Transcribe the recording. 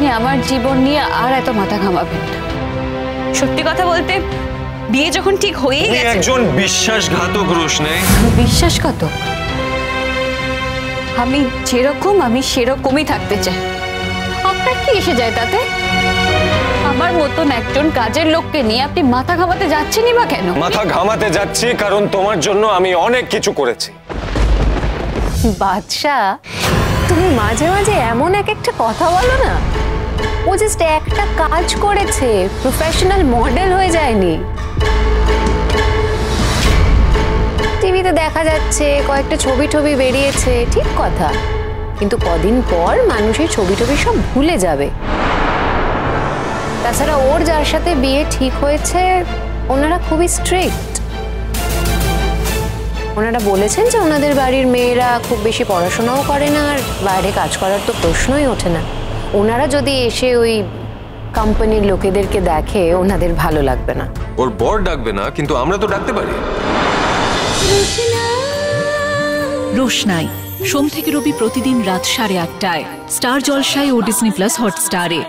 আপনি আমার জীবন নিয়ে আর এত মাথা ঘামাবেন না। সত্যি কথা বলতে বিয়ে যখন ঠিক হয়েই গেছে। একজন বিশ্বাসঘাতক রোশনাই। বিশ্বাসঘাতক? আমি যেরকম আমি সেরকমই থাকতে চাই। আপনার কি এসে যায় তাতে? আমার মতন একজন কাজের লোককে নিয়ে আপনি মাথা ঘামাতে যাচ্ছেনই বা কেন? মাথা ঘামাতে যাচ্ছি কারণ তোমার জন্য আমি অনেক কিছু করেছি। বাদশা, তুমি মাঝে মাঝে এমন একটা কথা বলো না। ও জাস্ট একটা কাজ করেছে, প্রফেশনাল মডেল হয়ে যায়নি। টিভিতে দেখা যাচ্ছে কয়েকটা ছবি বেরিয়েছে, ঠিক কথা, কিন্তু কদিন পর মানুষের ছবি সব ভুলে যাবে। তাছাড়া ওর যার সাথে বিয়ে ঠিক হয়েছে ওনারা খুবই স্ট্রিক্ট। ওনারা বলেছেন যে ওনাদের বাড়ির মেয়েরা খুব বেশি পড়াশোনাও করে না, আর বাইরে কাজ করার তো প্রশ্নই ওঠে না। ওনারা যদি এসে ওই কোম্পানির লোকেদেরকে দেখে ওনাদের ভালো লাগবে না। ওর বর ডাকবে না, কিন্তু আমরা তো ডাকতে পারি। রোশনাই সোম থেকে রবি প্রতিদিন রাত 8:30টায় স্টার জলসায় ও ডিজনি প্লাস হটস্টারে।